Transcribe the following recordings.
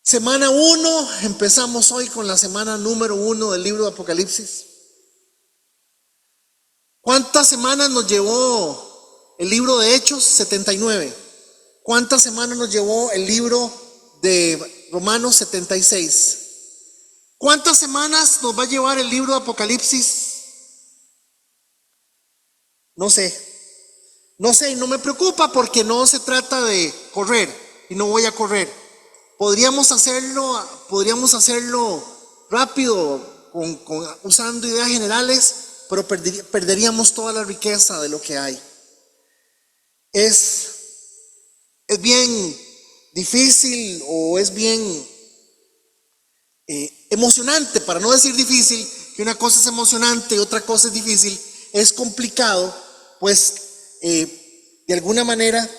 Semana 1, empezamos hoy con la semana número 1 del libro de Apocalipsis. ¿Cuántas semanas nos llevó el libro de Hechos? 79. ¿Cuántas semanas nos llevó el libro de Romanos? 76. ¿Cuántas semanas nos va a llevar el libro de Apocalipsis? No sé, y no me preocupa porque no se trata de correr y no voy a correr. Podríamos hacerlo rápido, usando ideas generales, pero perderíamos toda la riqueza de lo que hay. Es bien difícil o es bien emocionante, para no decir difícil, que una cosa es emocionante y otra cosa es difícil, es complicado, pues de alguna manera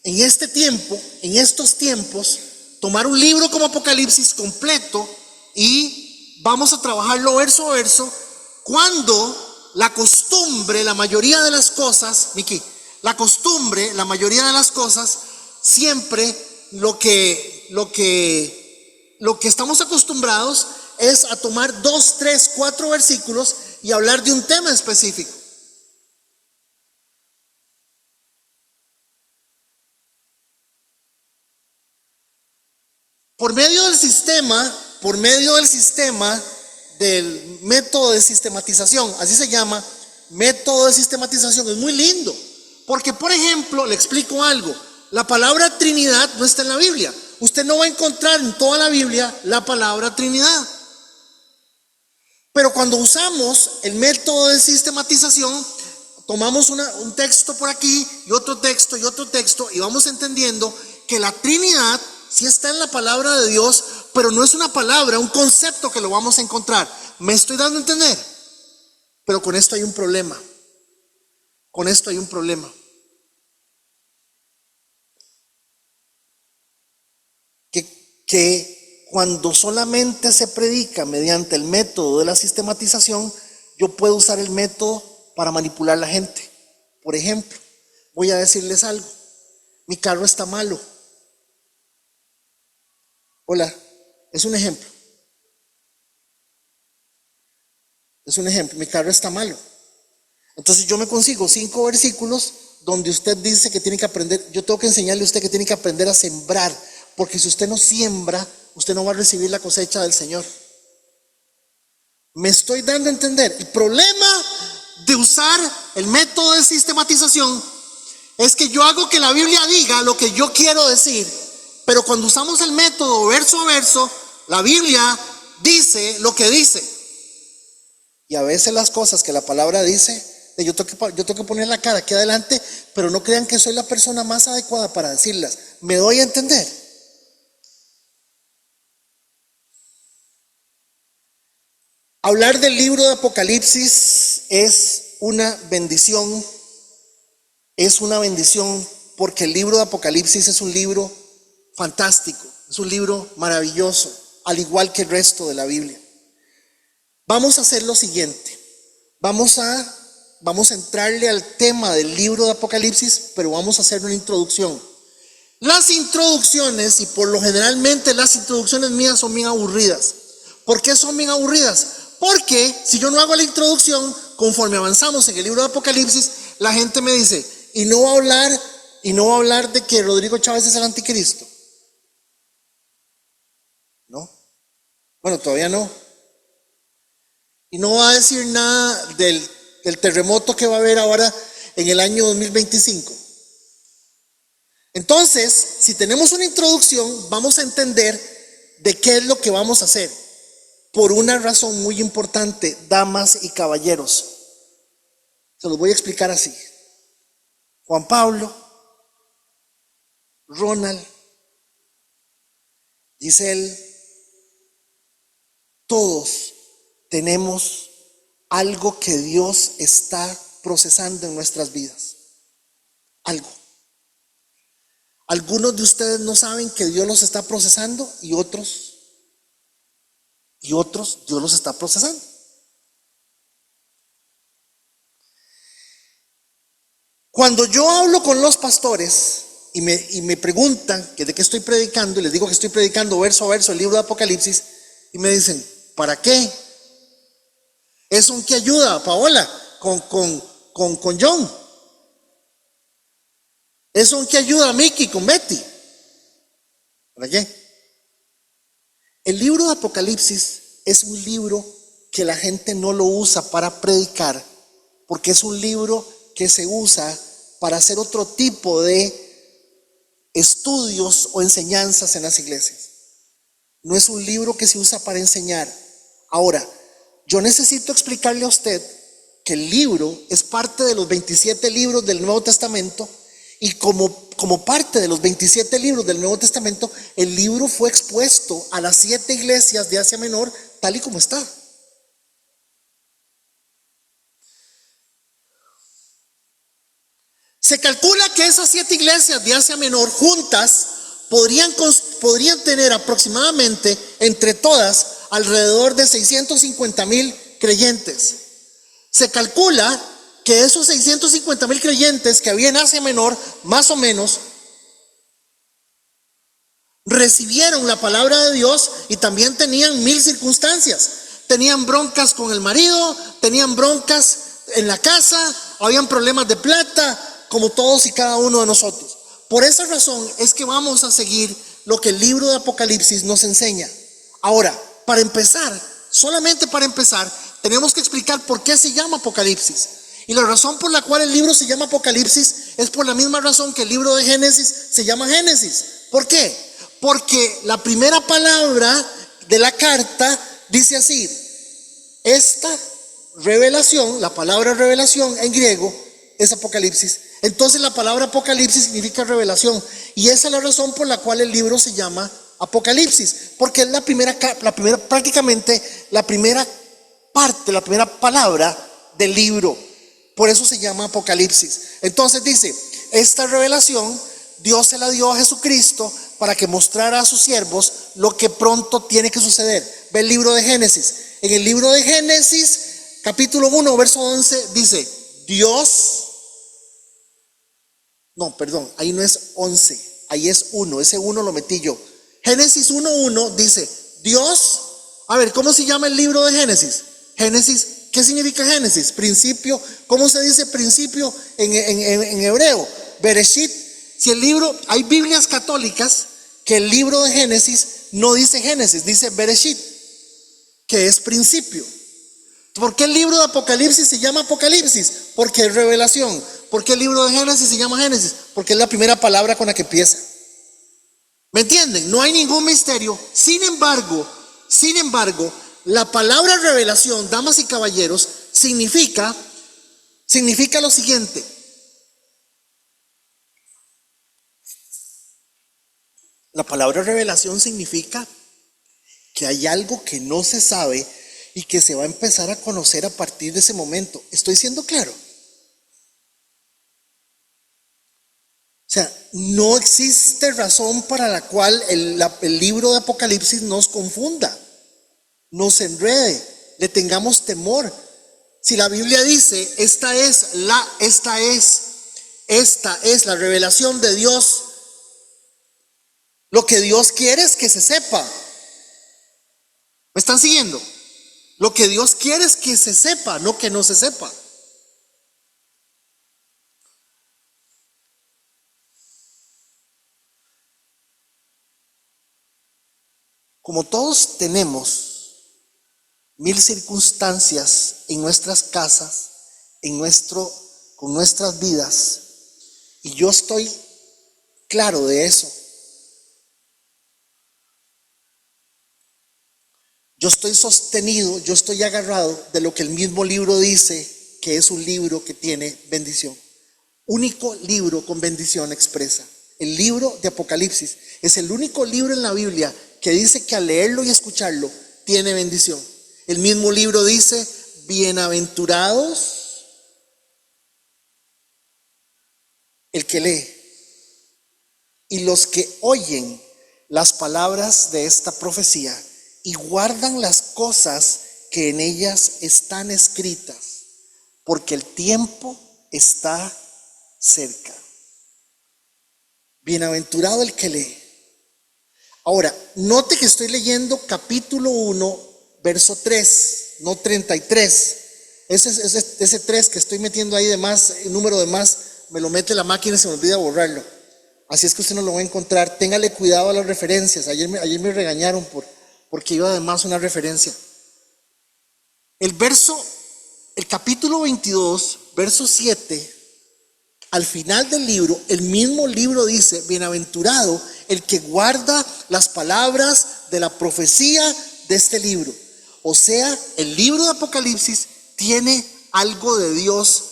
en estos tiempos, tomar un libro como Apocalipsis completo y vamos a trabajarlo verso a verso, cuando la costumbre, la mayoría de las cosas, siempre lo que estamos acostumbrados es a tomar 2, 3, 4 versículos y hablar de un tema específico. Por medio del sistema del método de sistematización, así se llama, método de sistematización, es muy lindo, porque por ejemplo, le explico algo, la palabra Trinidad no está en la Biblia, usted no va a encontrar en toda la Biblia la palabra Trinidad, pero cuando usamos el método de sistematización, tomamos un texto por aquí y otro texto y vamos entendiendo que la Trinidad sí está en la palabra de Dios, pero no es una palabra, un concepto que lo vamos a encontrar. ¿Me estoy dando a entender? Pero con esto hay un problema. Que cuando solamente se predica mediante el método de la sistematización, yo puedo usar el método para manipular a la gente. Por ejemplo, voy a decirles algo. Mi carro está malo. Hola, es un ejemplo, mi carro está malo. Entonces yo me consigo 5 versículos donde usted dice que tiene que aprender, yo tengo que enseñarle a usted que tiene que aprender a sembrar, porque si usted no siembra, usted no va a recibir la cosecha del Señor. Me estoy dando a entender. El problema de usar el método de sistematización es que yo hago que la Biblia diga lo que yo quiero decir. Pero cuando usamos el método verso a verso, la Biblia dice lo que dice. Y a veces las cosas que la palabra dice, yo tengo que poner la cara aquí adelante, pero no crean que soy la persona más adecuada para decirlas. ¿Me doy a entender? Hablar del libro de Apocalipsis es una bendición. Porque el libro de Apocalipsis es un libro fantástico, es un libro maravilloso, al igual que el resto de la Biblia. Vamos a hacer lo siguiente, vamos a entrarle al tema del libro de Apocalipsis, pero vamos a hacer una introducción. Las introducciones, y por lo generalmente las introducciones mías son bien aburridas. ¿Por qué son bien aburridas? Porque si yo no hago la introducción, conforme avanzamos en el libro de Apocalipsis, la gente me dice, y no va a hablar de que Rodrigo Chávez es el anticristo. ¿No? Bueno, todavía no. Y no va a decir nada del terremoto que va a haber ahora en el año 2025. Entonces, si tenemos una introducción, vamos a entender de qué es lo que vamos a hacer. Por una razón muy importante, damas y caballeros. Se los voy a explicar así. Juan Pablo, Ronald, Giselle, todos tenemos algo que Dios está procesando en nuestras vidas. Algo. Algunos de ustedes no saben que Dios los está procesando y otros Dios los está procesando. Cuando yo hablo con los pastores, y me preguntan que de qué estoy predicando, y les digo que estoy predicando verso a verso el libro de Apocalipsis, y me dicen, ¿para qué? ¿Eso en qué ayuda, Paola, con John? ¿Eso en qué ayuda a Mickey con Betty? ¿Para qué? El libro de Apocalipsis es un libro que la gente no lo usa para predicar, porque es un libro que se usa para hacer otro tipo de estudios o enseñanzas en las iglesias. No es un libro que se usa para enseñar. Ahora, yo necesito explicarle a usted que el libro es parte de los 27 libros del Nuevo Testamento, y como parte de los 27 libros del Nuevo Testamento, el libro fue expuesto a las 7 iglesias de Asia Menor tal y como está. Se calcula que esas 7 iglesias de Asia Menor juntas podrían tener aproximadamente entre todas alrededor de 650,000 creyentes. Se calcula que esos 650,000 creyentes que había en Asia Menor, más o menos, recibieron la palabra de Dios y también tenían 1000 circunstancias. Tenían broncas con el marido, tenían broncas en la casa, habían problemas de plata, como todos y cada uno de nosotros. Por esa razón es que vamos a seguir lo que el libro de Apocalipsis nos enseña. Ahora, para empezar, solamente para empezar, tenemos que explicar por qué se llama Apocalipsis. Y la razón por la cual el libro se llama Apocalipsis es por la misma razón que el libro de Génesis se llama Génesis. ¿Por qué? Porque la primera palabra de la carta dice así: esta revelación, la palabra revelación en griego es Apocalipsis. Entonces la palabra Apocalipsis significa revelación, y esa es la razón por la cual el libro se llama Apocalipsis, porque es prácticamente la primera parte, la primera palabra del libro. Por eso se llama Apocalipsis. Entonces dice, esta revelación Dios se la dio a Jesucristo para que mostrara a sus siervos lo que pronto tiene que suceder. Ve el libro de Génesis. En el libro de Génesis, capítulo 1, verso 11, dice, ahí no es 11, ahí es 1, ese 1 lo metí yo. Génesis 1:1 dice, Dios, a ver, ¿cómo se llama el libro de Génesis? Génesis, ¿qué significa Génesis? Principio. ¿Cómo se dice principio en hebreo? Bereshit. Si el libro, hay Biblias católicas que el libro de Génesis no dice Génesis, dice Bereshit, que es principio. ¿Por qué el libro de Apocalipsis se llama Apocalipsis? Porque es revelación. ¿Por qué el libro de Génesis se llama Génesis? Porque es la primera palabra con la que empieza. ¿Me entienden? No hay ningún misterio. Sin embargo, la palabra revelación, damas y caballeros, significa lo siguiente. La palabra revelación significa que hay algo que no se sabe y que se va a empezar a conocer a partir de ese momento. ¿Estoy siendo claro? O sea, no existe razón para la cual el libro de Apocalipsis nos confunda, nos enrede, le tengamos temor. Si la Biblia dice, esta es la revelación de Dios, lo que Dios quiere es que se sepa. ¿Me están siguiendo? Lo que Dios quiere es que se sepa, no que no se sepa. Como todos tenemos 1000 circunstancias en nuestras casas, con nuestras vidas, y yo estoy claro de eso. Yo estoy sostenido, yo estoy agarrado de lo que el mismo libro dice, que es un libro que tiene bendición. Único libro con bendición expresa. El libro de Apocalipsis es el único libro en la Biblia que dice que al leerlo y escucharlo tiene bendición. El mismo libro dice, bienaventurados el que lee y los que oyen las palabras de esta profecía y guardan las cosas que en ellas están escritas, porque el tiempo está cerca. Bienaventurado el que lee. Ahora, note que estoy leyendo capítulo 1, verso 3, no 33. Ese 3 que estoy metiendo ahí de más, el número de más, me lo mete la máquina y se me olvida borrarlo. Así es que usted no lo va a encontrar. Téngale cuidado a las referencias. Ayer me regañaron porque iba de más una referencia. El capítulo 22, verso 7, al final del libro, el mismo libro dice: bienaventurado el que guarda las palabras de la profecía de este libro. O sea, el libro de Apocalipsis tiene algo de Dios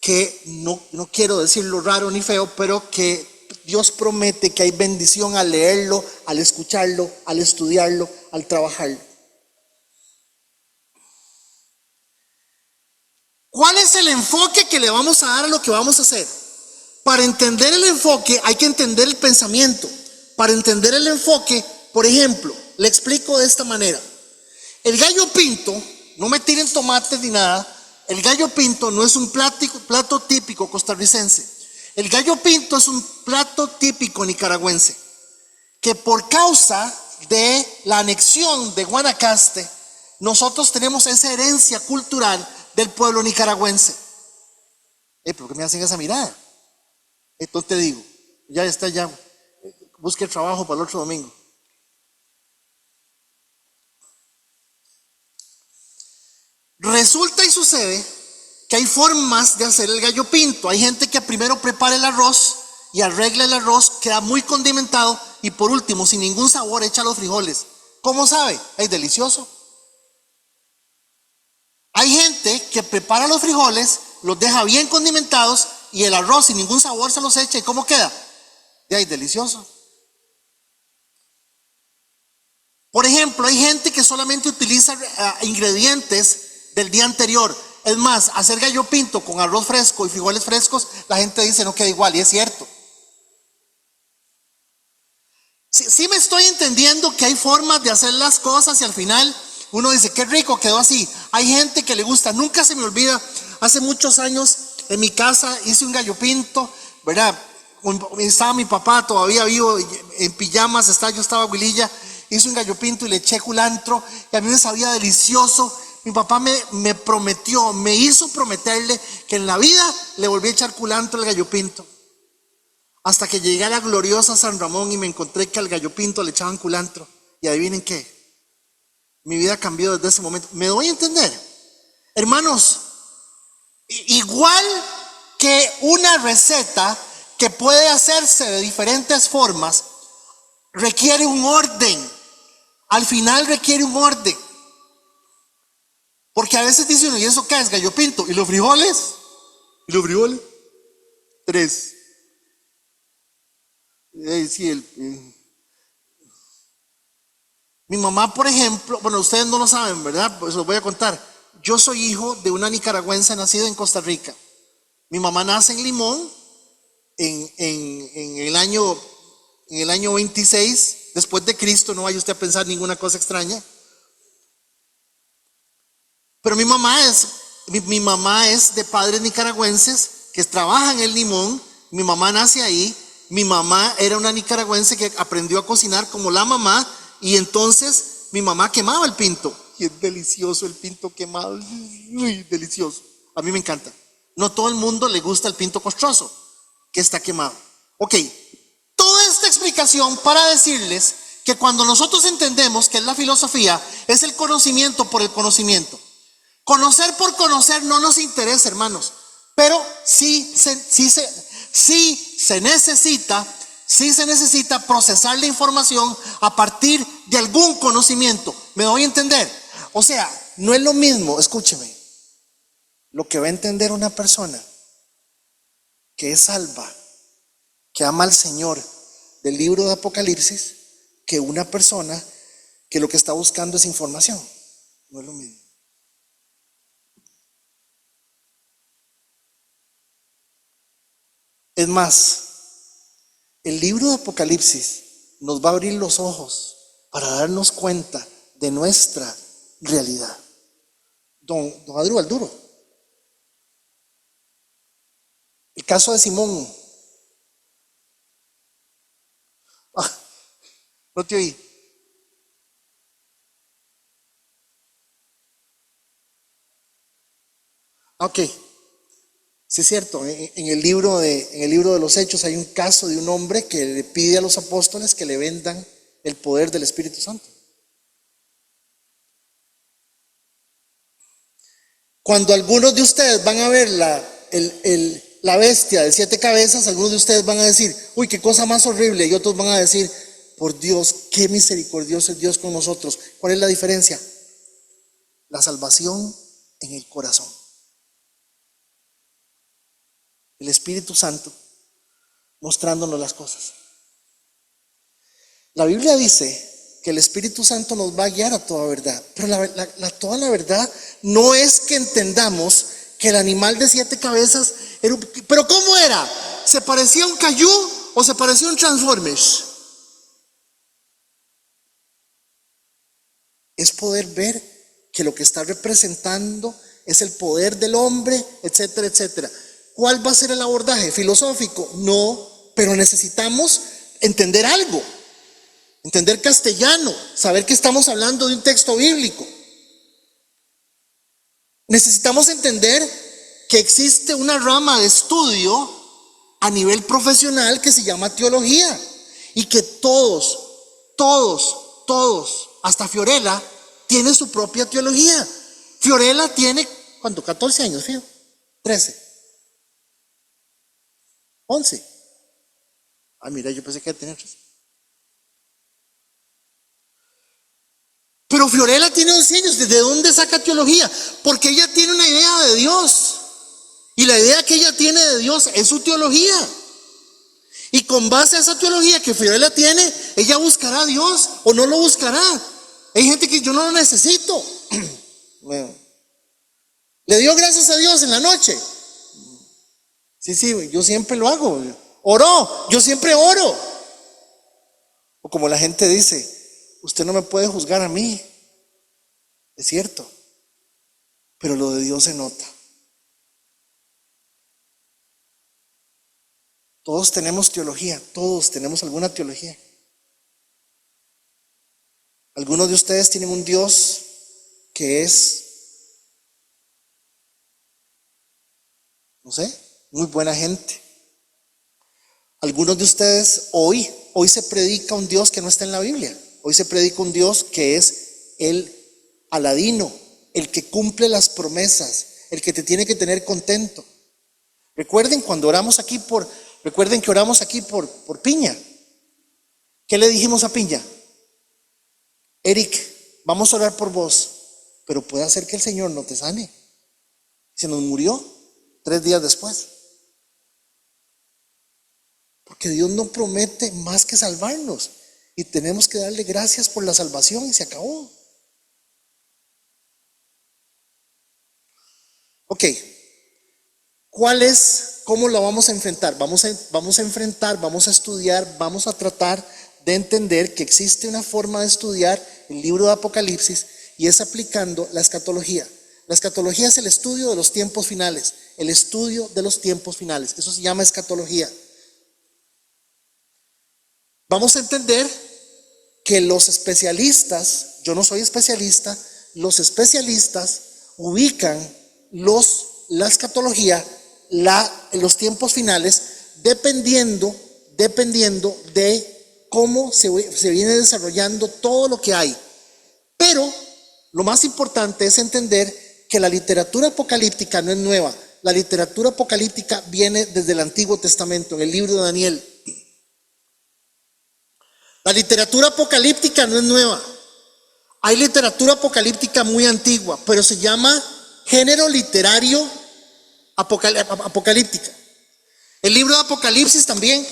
que no quiero decirlo raro ni feo, pero que Dios promete que hay bendición al leerlo, al escucharlo, al estudiarlo, al trabajarlo. ¿Cuál es el enfoque que le vamos a dar a lo que vamos a hacer? Para entender el enfoque hay que entender el pensamiento. Para entender el enfoque, por ejemplo, le explico de esta manera. El gallo pinto, no me tiren tomates ni nada, el gallo pinto no es un plato típico costarricense. El gallo pinto es un plato típico nicaragüense, que por causa de la anexión de Guanacaste, nosotros tenemos esa herencia cultural del pueblo nicaragüense. ¿Pero qué me hacen esa mirada? Entonces te digo, ya está, ya busque el trabajo para el otro domingo. Resulta y sucede que hay formas de hacer el gallo pinto. Hay gente que primero prepara el arroz y arregla el arroz, queda muy condimentado, y por último, sin ningún sabor, echa los frijoles. ¿Cómo sabe? Es delicioso. Hay gente que prepara los frijoles, los deja bien condimentados, y el arroz sin ningún sabor se los echa. ¿Y cómo queda? Es delicioso. Por ejemplo, hay gente que solamente utiliza ingredientes del día anterior. Es más, hacer gallo pinto con arroz fresco y frijoles frescos, la gente dice no queda igual, y es cierto. Sí me estoy entendiendo que hay formas de hacer las cosas y al final uno dice qué rico quedó así. Hay gente que le gusta. Nunca se me olvida, hace muchos años en mi casa hice un gallo pinto, ¿verdad? Estaba mi papá todavía vivo, en pijamas, yo estaba huililla. Hice un gallo pinto y le eché culantro y a mí me sabía delicioso. Mi papá me prometió, me hizo prometerle que en la vida le volví a echar culantro al gallo pinto. Hasta que llegué a la gloriosa San Ramón y me encontré que al gallo pinto le echaban culantro. Y adivinen qué, mi vida cambió desde ese momento. ¿Me doy a entender? Hermanos, igual que una receta que puede hacerse de diferentes formas, requiere un orden. Al final requiere un orden. Porque a veces dice uno, ¿y eso qué es? Gallo pinto. ¿Y los frijoles? ¿Y los frijoles? 3. Sí, mi mamá, por ejemplo, bueno, ustedes no lo saben, ¿verdad? Pues los voy a contar. Yo soy hijo de una nicaragüense nacida en Costa Rica. Mi mamá nace en Limón en el año 26 después de Cristo. No vaya usted a pensar ninguna cosa extraña. Pero mi mamá es de padres nicaragüenses que trabajan en Limón. Mi mamá nace ahí. Mi mamá era una nicaragüense que aprendió a cocinar como la mamá, y entonces mi mamá quemaba el pinto. Y es delicioso el pinto quemado. Uy, delicioso. A mí me encanta. No todo el mundo le gusta el pinto costroso, que está quemado. Ok, toda esta explicación para decirles que cuando nosotros entendemos que es la filosofía, es el conocimiento por el conocimiento. Conocer por conocer no nos interesa, hermanos, pero sí se necesita procesar la información a partir de algún conocimiento. ¿Me doy a entender? O sea, no es lo mismo, escúcheme, lo que va a entender una persona que es salva, que ama al Señor, del libro de Apocalipsis, que una persona que lo que está buscando es información. No es lo mismo. Es más, el libro de Apocalipsis nos va a abrir los ojos para darnos cuenta de nuestra realidad. Don Adrúbal Duro. El caso de Simón. No te oí. Ok, sí es cierto. En el libro de los Hechos hay un caso de un hombre que le pide a los apóstoles que le vendan el poder del Espíritu Santo. Cuando algunos de ustedes van a ver la bestia de 7 cabezas, algunos de ustedes van a decir, uy, qué cosa más horrible, y otros van a decir, por Dios, qué misericordioso es Dios con nosotros. ¿Cuál es la diferencia? La salvación en el corazón. El Espíritu Santo mostrándonos las cosas. La Biblia dice que el Espíritu Santo nos va a guiar a toda verdad, pero toda la verdad no es que entendamos que el animal de 7 cabezas era pero ¿cómo era? ¿Se parecía a un cayú o se parecía a un Transformers? Es poder ver que lo que está representando es el poder del hombre, etcétera, etcétera. ¿Cuál va a ser el abordaje? ¿Filosófico? No, pero necesitamos entender algo, entender castellano, saber que estamos hablando de un texto bíblico. Necesitamos entender que existe una rama de estudio a nivel profesional que se llama teología y que todos, hasta Fiorella tiene su propia teología. Fiorella tiene, ¿cuánto? 14 años, fío, 13, 11. Ah, mira, yo pensé que iba a tener 13. Pero Fiorella tiene 11 años. ¿Desde dónde saca teología? Porque ella tiene una idea de Dios. Y la idea que ella tiene de Dios es su teología. Y con base a esa teología que Fiorella tiene, ella buscará a Dios o no lo buscará. Hay gente que yo no lo necesito. Bueno, ¿le dio gracias a Dios en la noche? Sí, yo siempre lo hago. Oró, yo siempre oro. O como la gente dice, usted no me puede juzgar a mí. Es cierto, pero lo de Dios se nota. Todos tenemos teología, todos tenemos alguna teología. Algunos de ustedes tienen un Dios que es, no sé, muy buena gente. Algunos de ustedes hoy se predica un Dios que no está en la Biblia. Hoy se predica un Dios que es el Aladino, el que cumple las promesas, el que te tiene que tener contento. Recuerden que oramos aquí por Piña. ¿Qué le dijimos a Piña? Eric, vamos a orar por vos, pero puede ser que el Señor no te sane. Se nos murió 3 días después. Porque Dios no promete más que salvarnos. Y tenemos que darle gracias por la salvación y se acabó. Ok. ¿Cómo lo vamos a enfrentar? Vamos a estudiar, vamos a tratar de entender que existe una forma de estudiar el libro de Apocalipsis y es aplicando la escatología. La escatología es el estudio de los tiempos finales, el estudio de los tiempos finales. Eso se llama escatología. Vamos a entender que los especialistas, yo no soy especialista, los especialistas ubican la escatología, los tiempos finales, dependiendo de cómo se viene desarrollando todo lo que hay. Pero lo más importante es entender que la literatura apocalíptica no es nueva. La literatura apocalíptica viene desde el Antiguo Testamento, en el libro de Daniel. La literatura apocalíptica no es nueva. Hay literatura apocalíptica muy antigua, pero se llama género literario apocalíptica. El libro de Apocalipsis también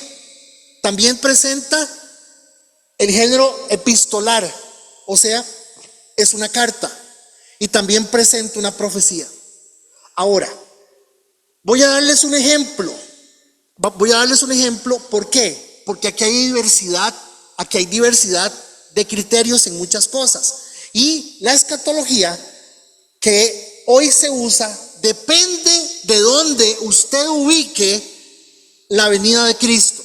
presenta el género epistolar, o sea, es una carta, y también presenta una profecía. Ahora, voy a darles un ejemplo. ¿Por qué? Porque aquí hay diversidad de criterios en muchas cosas. Y la escatología que hoy se usa depende de dónde usted ubique la venida de Cristo.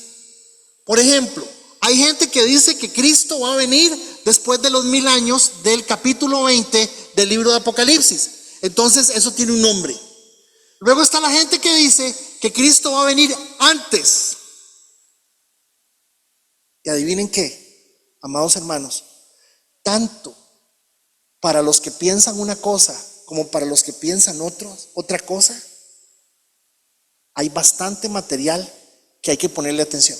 Por ejemplo, Hay gente que dice que Cristo va a venir después de los 1000 años del capítulo 20 del libro de Apocalipsis. Entonces eso tiene un nombre. Luego está la gente que dice que Cristo va a venir antes. Y adivinen qué, amados hermanos, tanto para los que piensan una cosa como para los que piensan otra cosa, hay bastante material que hay que ponerle atención.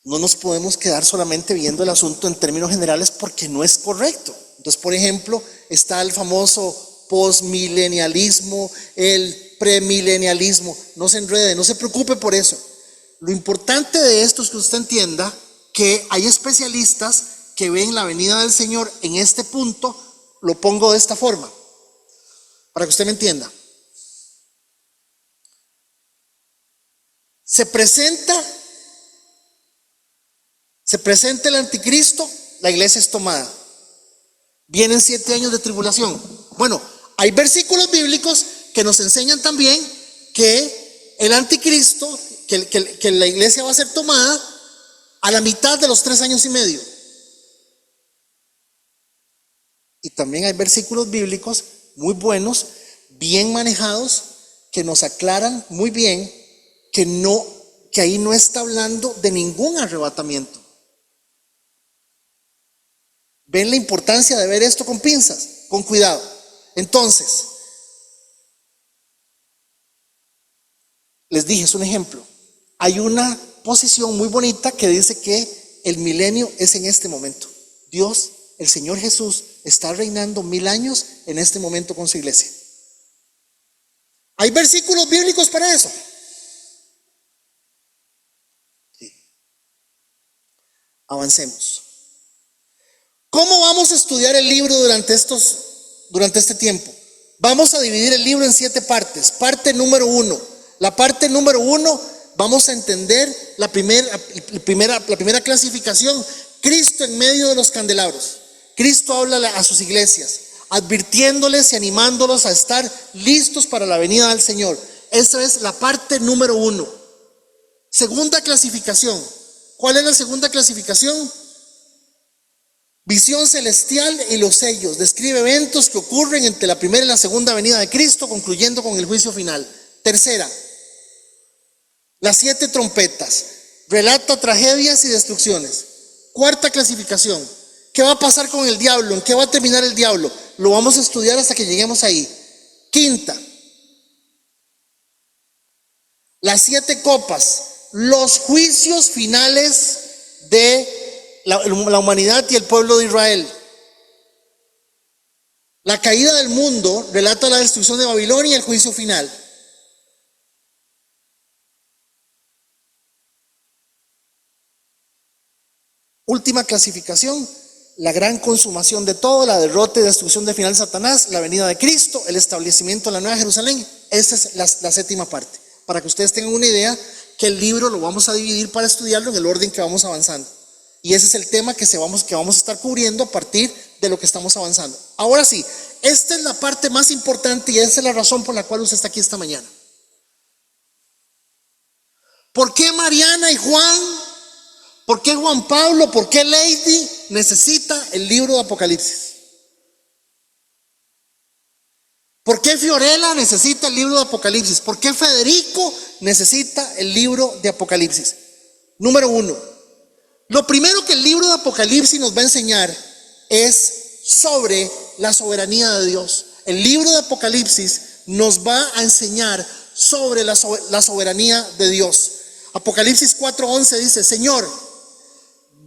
No nos podemos quedar solamente viendo el asunto en términos generales porque no es correcto. Entonces, por ejemplo, está el famoso postmilenialismo, el premilenialismo. No se enrede, no se preocupe por eso. Lo importante de esto es que usted entienda que hay especialistas que ven la venida del Señor en este punto. Lo pongo de esta forma, para que usted me entienda. Se presenta el anticristo, la iglesia es tomada. Vienen 7 años de tribulación. Bueno, hay versículos bíblicos que nos enseñan también que el anticristo, que la iglesia va a ser tomada a la mitad de los 3 años y medio. Y también hay versículos bíblicos muy buenos, bien manejados, que nos aclaran muy bien que ahí no está hablando de ningún arrebatamiento. ¿Ven la importancia de ver esto con pinzas? Con cuidado. Entonces, les dije, es un ejemplo. Hay una posición muy bonita que dice que el milenio es en este momento. Dios, el Señor Jesús, está reinando 1000 años en este momento con su iglesia. ¿Hay versículos bíblicos para eso? Sí. Avancemos. ¿Cómo vamos a estudiar el libro durante este tiempo? Vamos a dividir el libro en 7 partes. Parte número 1. La parte número 1, vamos a entender la primera clasificación. Cristo en medio de los candelabros. Cristo habla a sus iglesias, advirtiéndoles y animándolos a estar listos para la venida del Señor. Esa es la parte número 1. Segunda clasificación. ¿Cuál es la segunda clasificación? Visión celestial y los sellos. Describe eventos que ocurren entre la primera y la segunda venida de Cristo, concluyendo con el juicio final. Tercera, las 7 trompetas. Relata tragedias y destrucciones. Cuarta clasificación. ¿Qué va a pasar con el diablo? ¿En qué va a terminar el diablo? Lo vamos a estudiar hasta que lleguemos ahí. Quinta, las 7 copas. Los juicios finales de la humanidad y el pueblo de Israel. La caída del mundo relata la destrucción de Babilonia y el juicio final. Última clasificación, la gran consumación de todo, la derrota y destrucción del final de Satanás, la venida de Cristo, el establecimiento de la Nueva Jerusalén. Esa es la 7ª parte, para que ustedes tengan una idea que el libro lo vamos a dividir para estudiarlo en el orden que vamos avanzando. Y ese es el tema que vamos a estar cubriendo a partir de lo que estamos avanzando. Ahora sí, esta es la parte más importante y esa es la razón por la cual usted está aquí esta mañana. ¿Por qué Mariana y Juan? ¿Por qué Juan Pablo? ¿Por qué Lady necesita el libro de Apocalipsis? ¿Por qué Fiorella necesita el libro de Apocalipsis? ¿Por qué Federico necesita el libro de Apocalipsis? Número 1. Lo primero que el libro de Apocalipsis nos va a enseñar es sobre la soberanía de Dios. El libro de Apocalipsis nos va a enseñar sobre la soberanía de Dios. Apocalipsis 4:11 dice: Señor,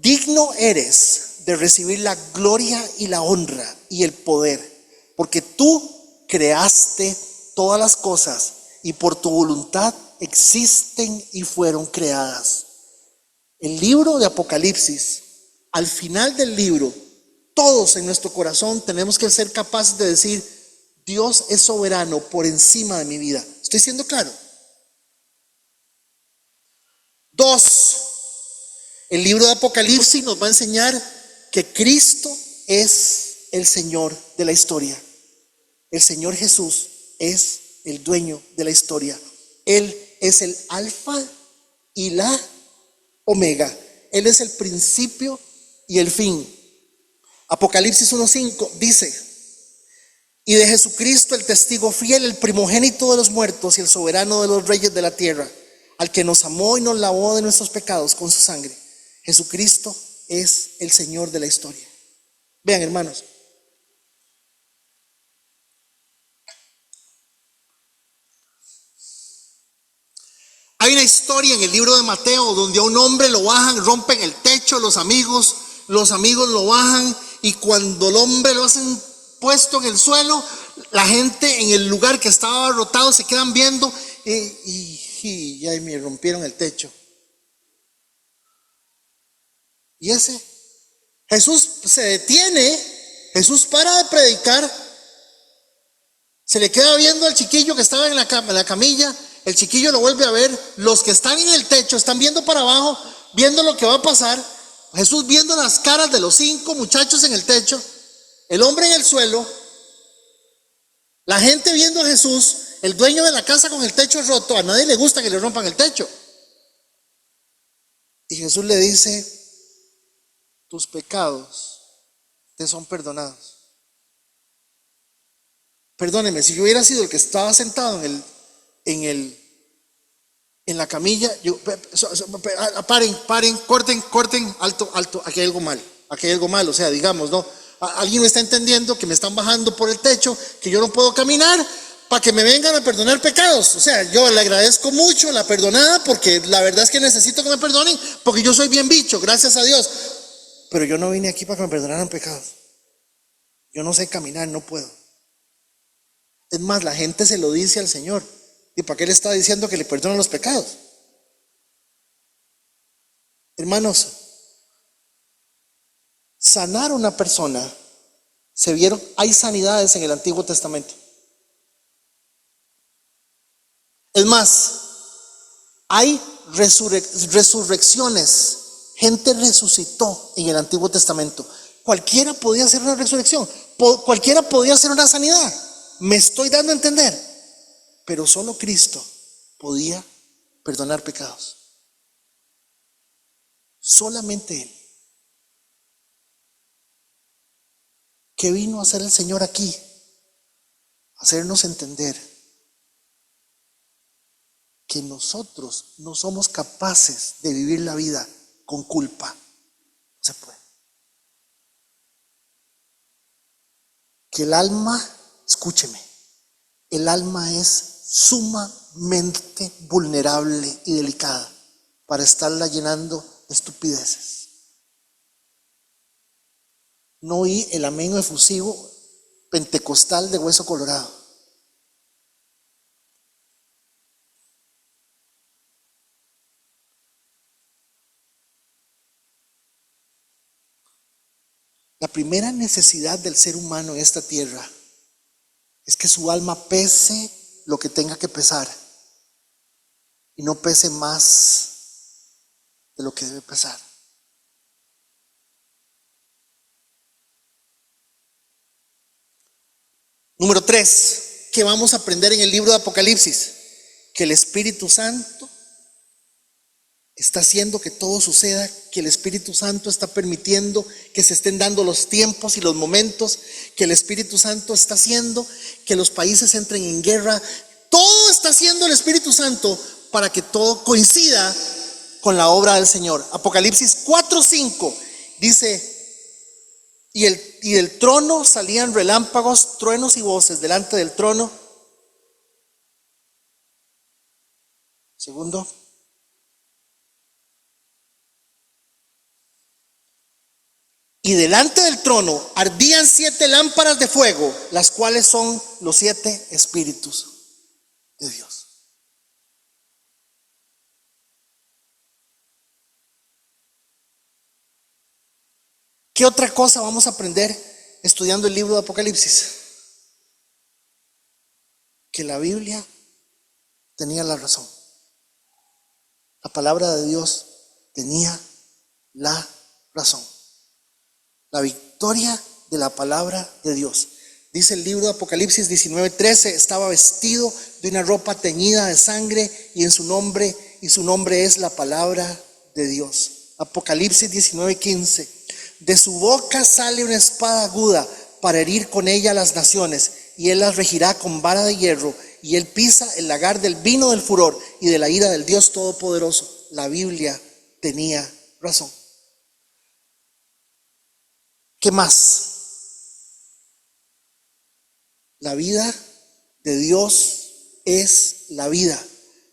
digno eres de recibir la gloria y la honra y el poder, porque tú creaste todas las cosas y por tu voluntad existen y fueron creadas. El libro de Apocalipsis, al final del libro, todos en nuestro corazón tenemos que ser capaces de decir: Dios es soberano por encima de mi vida. ¿Estoy siendo claro? 2. El libro de Apocalipsis nos va a enseñar que Cristo es el Señor de la historia. El Señor Jesús es el dueño de la historia. Él es el alfa y la Omega. Él es el principio y el fin. Apocalipsis 1:5 dice: y de Jesucristo, el testigo fiel, el primogénito de los muertos y el soberano de los reyes de la tierra, al que nos amó y nos lavó de nuestros pecados con su sangre. Jesucristo es el Señor de la historia. Vean, hermanos, hay una historia en el libro de Mateo donde a un hombre lo bajan, rompen el techo, los amigos lo bajan, y cuando el hombre lo hacen puesto en el suelo, la gente en el lugar que estaba abarrotado se quedan viendo y ya me rompieron el techo. Y Jesús se detiene, Jesús para de predicar, se le queda viendo al chiquillo que estaba en la camilla, el chiquillo lo vuelve a ver, los que están en el techo están viendo para abajo, viendo lo que va a pasar, Jesús viendo las caras de los 5 muchachos en el techo, el hombre en el suelo, la gente viendo a Jesús, el dueño de la casa con el techo roto. A nadie le gusta que le rompan el techo. Y Jesús le dice: tus pecados te son perdonados. Perdóneme, si yo hubiera sido el que estaba sentado en la camilla, paren, corten, alto, aquí hay algo mal, o sea, digamos, ¿no? Alguien me está entendiendo que me están bajando por el techo, que yo no puedo caminar, para que me vengan a perdonar pecados. O sea, yo le agradezco mucho la perdonada, porque la verdad es que necesito que me perdonen, porque yo soy bien bicho, gracias a Dios. Pero yo no vine aquí para que me perdonaran pecados. Yo no sé caminar, no puedo. Es más, la gente se lo dice al Señor. ¿Y para qué le está diciendo que le perdonan los pecados? Hermanos, sanar a una persona, hay sanidades en el Antiguo Testamento. Es más, hay resurrecciones. Gente resucitó en el Antiguo Testamento. Cualquiera podía hacer una resurrección, cualquiera podía hacer una sanidad. Me estoy dando a entender. Pero solo Cristo podía perdonar pecados. Solamente Él. ¿Qué vino a hacer el Señor aquí? Hacernos entender que nosotros no somos capaces de vivir la vida con culpa. No se puede. Que el alma, escúcheme, el alma es sumamente vulnerable y delicada para estarla llenando de estupideces. No oí el amén efusivo pentecostal de Hueso Colorado. La primera necesidad del ser humano en esta tierra es que su alma pese lo que tenga que pesar y no pese más de lo que debe pesar. Número 3, que vamos a aprender en el libro de Apocalipsis, que el Espíritu Santo está haciendo que todo suceda, que el Espíritu Santo está permitiendo que se estén dando los tiempos y los momentos, que el Espíritu Santo está haciendo que los países entren en guerra. Todo está haciendo el Espíritu Santo para que todo coincida con la obra del Señor. Apocalipsis 4:5 dice: y del trono salían relámpagos, truenos y voces delante del trono. Segundo. Y delante del trono ardían 7 lámparas de fuego, las cuales son los 7 espíritus de Dios. ¿Qué otra cosa vamos a aprender estudiando el libro de Apocalipsis? Que la Biblia tenía la razón. La palabra de Dios tenía la razón. La victoria de la palabra de Dios. Dice el libro de Apocalipsis 19:13: estaba vestido de una ropa teñida de sangre y en su nombre y su nombre es la palabra de Dios. Apocalipsis 19:15. De su boca sale una espada aguda para herir con ella a las naciones, y él las regirá con vara de hierro, y él pisa el lagar del vino del furor y de la ira del Dios Todopoderoso. La Biblia tenía razón. ¿Qué más? La vida de Dios es la vida.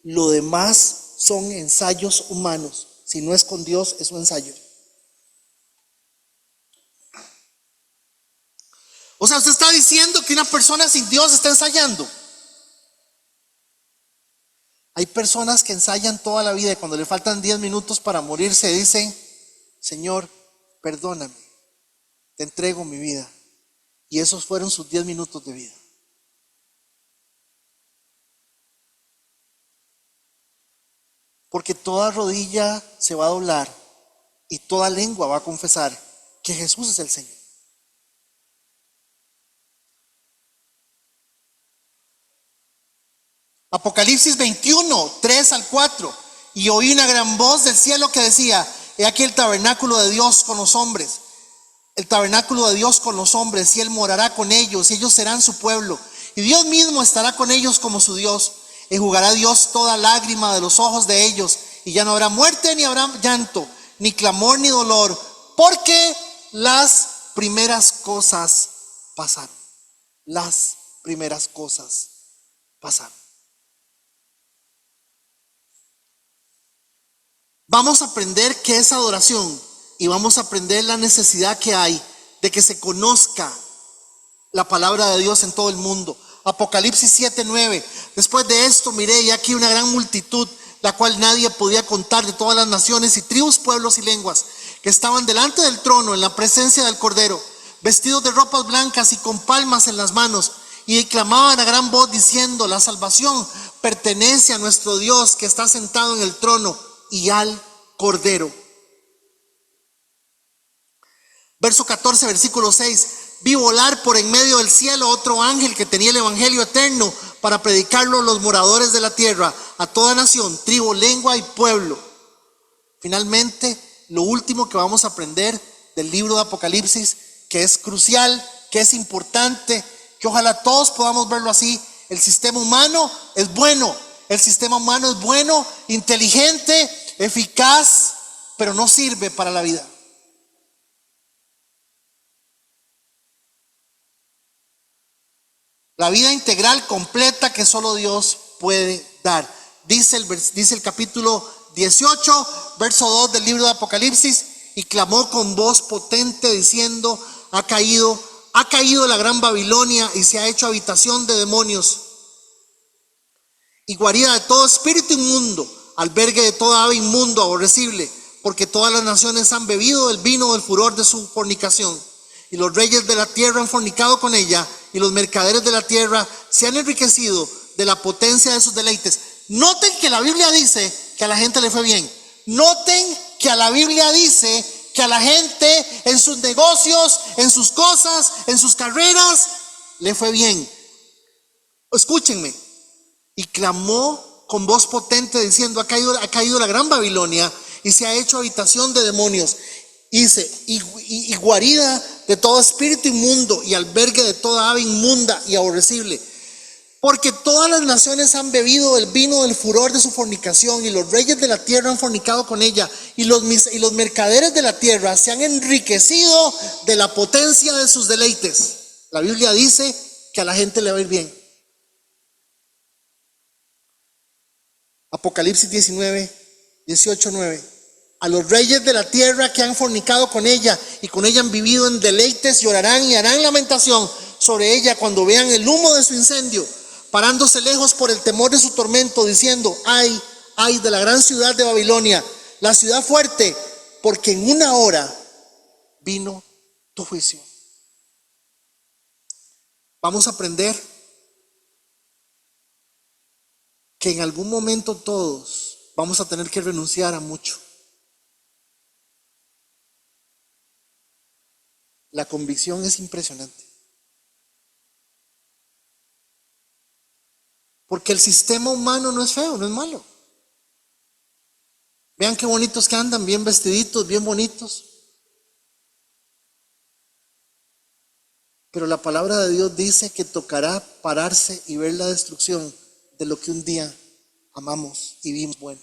Lo demás son ensayos humanos. Si no es con Dios, es un ensayo. O sea, usted está diciendo que una persona sin Dios está ensayando. Hay personas que ensayan toda la vida y cuando le faltan 10 minutos para morirse dicen: Señor, perdóname, te entrego mi vida. Y esos fueron sus 10 minutos de vida. Porque toda rodilla se va a doblar y toda lengua va a confesar que Jesús es el Señor. Apocalipsis 21, 3 al 4. Y oí una gran voz del cielo que decía: he aquí el tabernáculo de Dios con los hombres. El tabernáculo de Dios con los hombres, y Él morará con ellos, y ellos serán su pueblo. Y Dios mismo estará con ellos como su Dios. Enjugará Dios toda lágrima de los ojos de ellos, y ya no habrá muerte, ni habrá llanto, ni clamor, ni dolor, porque las primeras cosas pasaron. Las primeras cosas pasaron. Vamos a aprender qué es adoración y vamos a aprender la necesidad que hay de que se conozca la palabra de Dios en todo el mundo. Apocalipsis 7:9. Después de esto miré y aquí una gran multitud, la cual nadie podía contar, de todas las naciones y tribus, pueblos y lenguas, que estaban delante del trono en la presencia del Cordero, vestidos de ropas blancas y con palmas en las manos, y clamaban a gran voz diciendo: la salvación pertenece a nuestro Dios que está sentado en el trono y al Cordero. Verso 14, versículo 6. Vi volar por en medio del cielo otro ángel que tenía el evangelio eterno para predicarlo a los moradores de la tierra, a toda nación, tribu, lengua y pueblo. Finalmente, lo último que vamos a aprender del libro de Apocalipsis, que es crucial, que es importante, que ojalá todos podamos verlo así: el sistema humano es bueno. El sistema humano es bueno, inteligente, eficaz, pero no sirve para la vida. La vida integral, completa, que solo Dios puede dar. Dice el capítulo 18, verso 2 del libro de Apocalipsis: y clamó con voz potente diciendo: ha caído la gran Babilonia y se ha hecho habitación de demonios y guarida de todo espíritu inmundo, albergue de toda ave inmundo, aborrecible, porque todas las naciones han bebido del vino del furor de su fornicación. Y los reyes de la tierra han fornicado con ella, y los mercaderes de la tierra se han enriquecido de la potencia de sus deleites. Noten que la Biblia dice que a la gente le fue bien. Noten que a la Biblia dice que a la gente en sus negocios, en sus cosas, en sus carreras, le fue bien. Escúchenme. Y clamó con voz potente diciendo: ha caído la gran Babilonia y se ha hecho habitación de demonios. Dice: y guarida de todo espíritu inmundo y albergue de toda ave inmunda y aborrecible, porque todas las naciones han bebido del vino del furor de su fornicación, y los reyes de la tierra han fornicado con ella, y los mercaderes de la tierra se han enriquecido de la potencia de sus deleites. La Biblia dice que a la gente le va a ir bien. Apocalipsis 18:9. A los reyes de la tierra que han fornicado con ella y con ella han vivido en deleites, llorarán y harán lamentación sobre ella cuando vean el humo de su incendio, parándose lejos por el temor de su tormento, diciendo: ay de la gran ciudad de Babilonia, la ciudad fuerte, porque en una hora vino tu juicio. Vamos a aprender que en algún momento todos vamos a tener que renunciar a mucho. La convicción es impresionante. Porque el sistema humano no es feo, no es malo. Vean qué bonitos que andan, bien vestiditos, bien bonitos. Pero la palabra de Dios dice que tocará pararse y ver la destrucción de lo que un día amamos y vimos bueno.